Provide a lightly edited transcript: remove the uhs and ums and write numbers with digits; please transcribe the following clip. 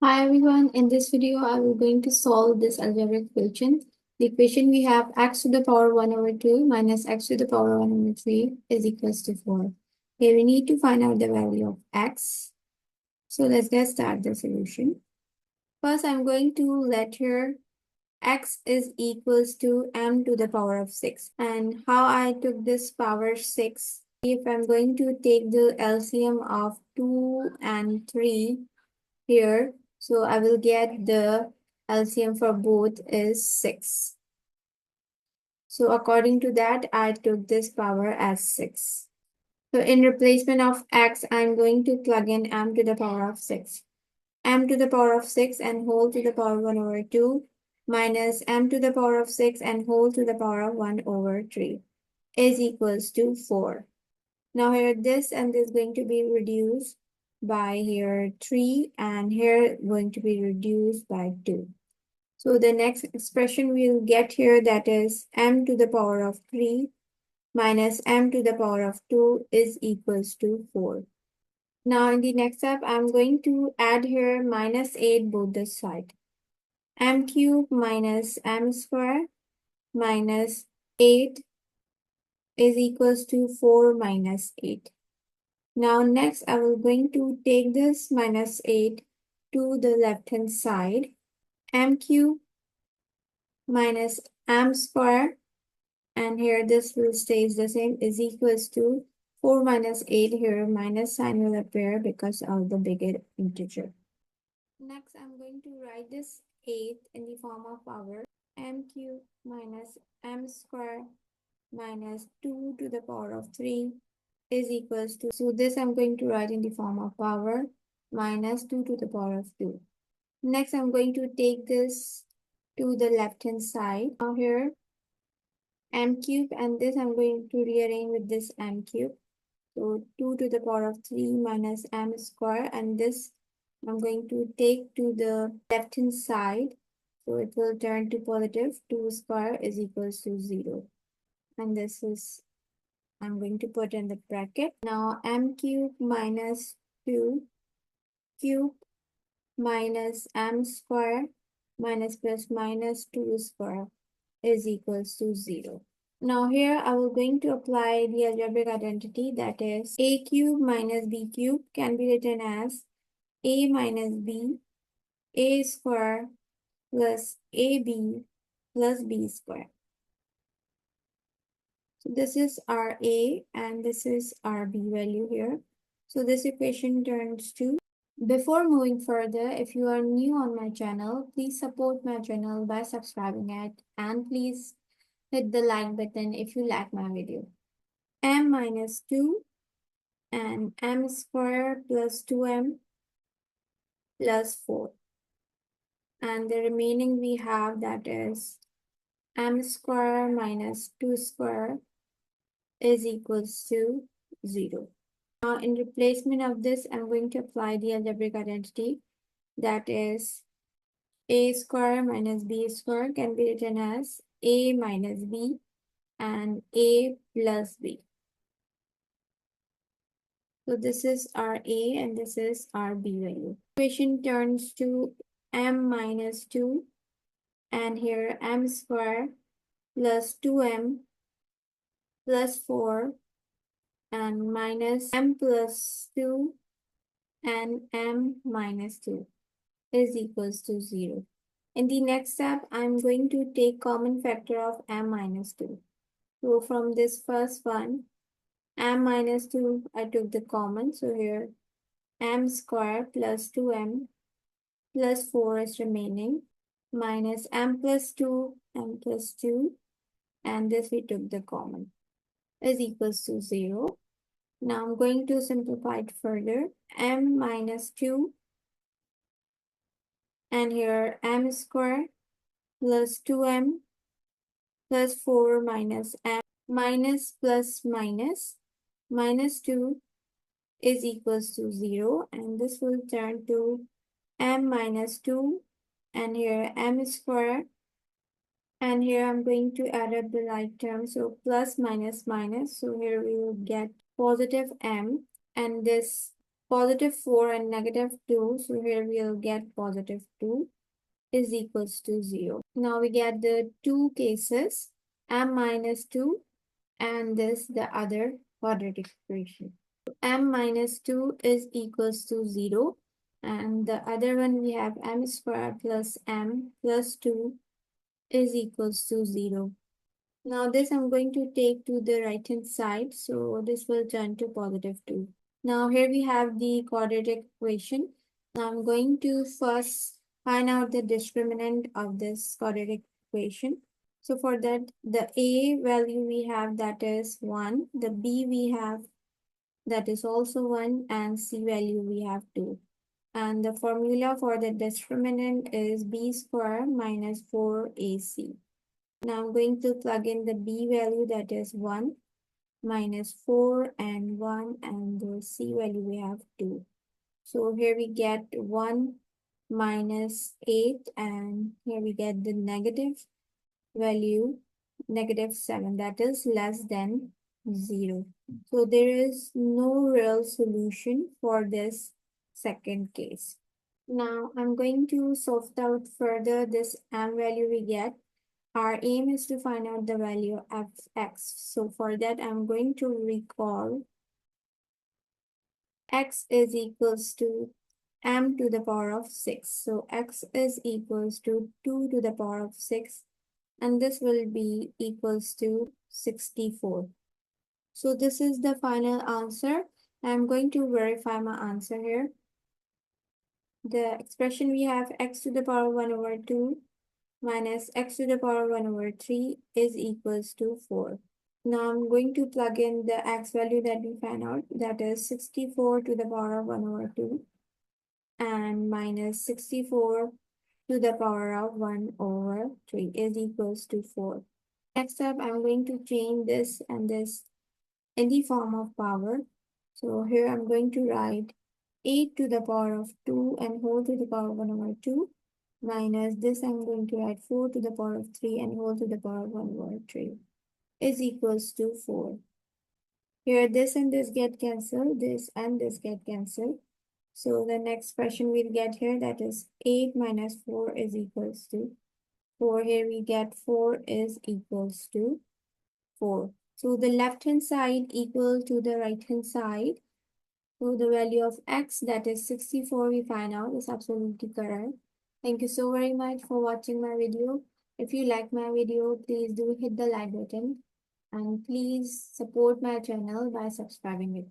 Hi everyone, in this video I will going to solve this algebraic equation. The equation we have x to the power 1 over 2 minus x to the power 1 over 3 is equals to 4. Here we need to find out the value of x. So let's get started the solution. First I'm going to let here x is equals to m to the power of 6. And how I took this power 6, if I'm going to take the LCM of 2 and 3 here, so I will get the LCM for both is 6. So according to that, I took this power as 6. So in replacement of x, I'm going to plug in m to the power of 6. M to the power of 6 and whole to the power 1 over 2 minus m to the power of 6 and whole to the power of 1 over 3 is equals to 4. Now here this and this is going to be reduced by here 3 and here going to be reduced by 2. So the next expression we'll get here, that is m to the power of 3 minus m to the power of 2 is equals to 4. Now in the next step, I'm going to add here minus 8 both the side. M cube minus m square minus 8 is equals to 4 minus 8. Now next I will going to take this minus 8 to the left hand side. M cube minus m square, and here this will stays the same, is equals to 4 minus 8. Here minus sign will appear because of the bigger integer. Next I'm going to write this 8 in the form of power m cube minus m square minus 2 to the power of 3 is equals to, so this I'm going to write in the form of power minus 2 to the power of 2. Next I'm going to take this to the left hand side. Now here m cube, and this I'm going to rearrange with this m cube. So 2 to the power of 3 minus m square, and this I'm going to take to the left hand side. So it will turn to positive. 2 square is equals to 0. And this is, I'm going to put in the bracket. Now m cube minus 2 cube minus m square minus plus minus 2 square is equals to 0. Now here I will going to apply the algebraic identity, that is a cube minus b cube can be written as a minus b, a square plus ab plus b square. So this is our a and this is our b value here. So this equation turns to. Before moving further, if you are new on my channel, please support my channel by subscribing it, and please hit the like button if you like my video. M minus 2 and m square plus 2m plus 4. And the remaining we have, that is m square minus 2 square is equals to 0. Now in replacement of this, I'm going to apply the algebraic identity, that is a square minus b square can be written as a minus b and a plus b. So this is our a and this is our b value. Equation turns to m minus 2 and here m square plus 2m plus 4 and minus m plus 2 and m minus 2 is equals to 0. In the next step, I'm going to take common factor of m minus 2. So from this first one, m minus 2, I took the common. So here m square plus 2m plus 4 is remaining minus m plus 2, and this we took the common is equals to 0. Now I'm going to simplify it further. M minus 2 and here m square plus 2m plus 4 minus m minus plus minus 2 is equals to 0, and this will turn to m minus 2 and here m square, and here I'm going to add up the like term, so plus minus minus, so here we will get positive m and this positive 4 and negative 2. So here we'll get positive 2 is equals to 0. Now we get the two cases, m minus 2 and the other quadratic equation. M minus 2 is equals to 0. And the other one we have m squared plus m plus 2 is equals to 0. Now this I'm going to take to the right hand side. So this will turn to positive 2. Now here we have the quadratic equation. Now I'm going to first find out the discriminant of this quadratic equation. So for that, the a value we have, that is 1. The b we have, that is also 1. And c value we have 2. And the formula for the discriminant is b squared minus 4ac. Now I'm going to plug in the b value, that is 1 minus 4 and 1, and the c value we have 2. So here we get 1 minus 8, and here we get the negative value, negative 7, that is less than 0. So there is no real solution for this second case. Now I'm going to solve out further this m value we get. Our aim is to find out the value of x. So for that, I'm going to recall x is equals to m to the power of 6. So x is equals to 2 to the power of 6. And this will be equals to 64. So this is the final answer. I'm going to verify my answer here. The expression we have x to the power 1 over 2 minus x to the power 1 over 3 is equals to 4. Now I'm going to plug in the x value that we found out, that is 64 to the power of 1 over 2 and minus 64 to the power of 1 over 3 is equals to 4. Next up, I'm going to change this and this in the form of power. So here I'm going to write 8 to the power of 2 and whole to the power of 1 over 2 minus this I'm going to write 4 to the power of 3 and whole to the power of 1 over 3 is equals to 4. Here this and this get cancelled, this and this get cancelled. So the next expression we'll get here, that is 8 minus 4 is equals to 4. Here we get 4 is equals to 4. So the left hand side equal to the right hand side. So the value of x, that is 64, we find out is absolutely correct. Thank you so very much for watching my video. If you like my video, please do hit the like button and please support my channel by subscribing it.